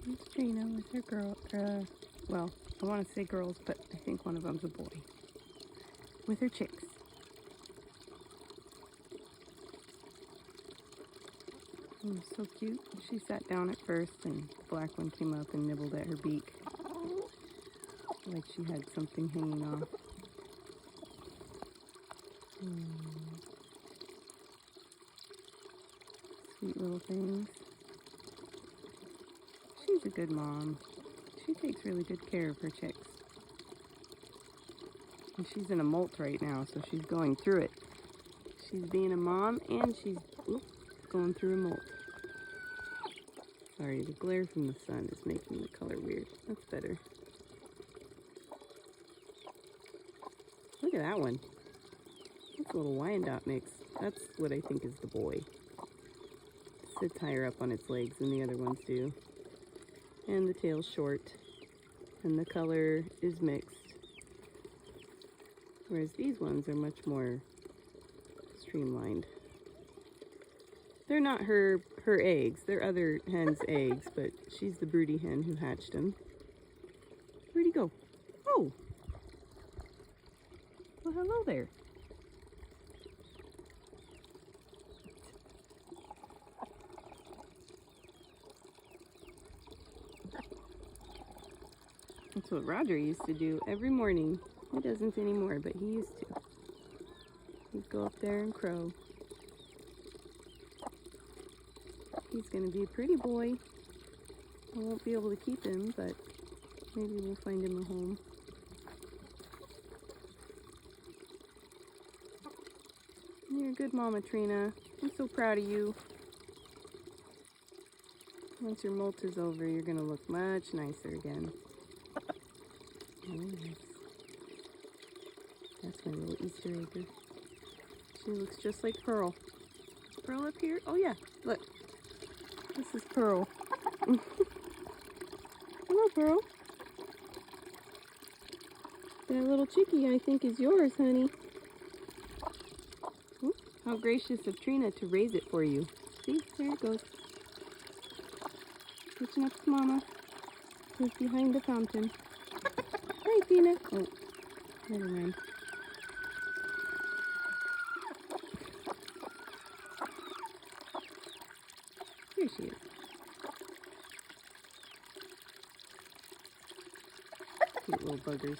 It's Trina with her girl, well, I want to say girls, but I think one of them's a boy. With her chicks. So cute. She sat down at first and the black one came up and nibbled at her beak. Like she had something hanging off. Sweet little things. She's a good mom. She takes really good care of her chicks. And she's in a molt right now, so she's going through it. She's being a mom and she's going through a molt. Sorry, the glare from the sun is making the color weird. That's better. Look at that one. That's a little Wyandotte mix. That's what I think is the boy. It sits higher up on its legs than the other ones do. And the tail's short. And the color is mixed. Whereas these ones are much more streamlined. They're not her eggs. They're other hen's eggs, but she's the broody hen who hatched them. Where'd he go? Oh! Well, hello there. That's what Roger used to do every morning. He doesn't anymore, but he used to. He'd go up there and crow. He's gonna be a pretty boy. I won't be able to keep him, but maybe we'll find him a home. You're a good mama, Trina. I'm so proud of you. Once your molt is over, you're gonna look much nicer again. Oh, yes. That's my little Easter egger. She looks just like Pearl. Pearl up here? Oh yeah, look. This is Pearl. Hello, Pearl. That little chickie, I think, is yours, honey. Ooh, how gracious of Trina to raise it for you. See, there it goes. Reaching up to Mama, who's behind the fountain. Hi, Trina. Oh, never mind. Here she is. Cute little buggers.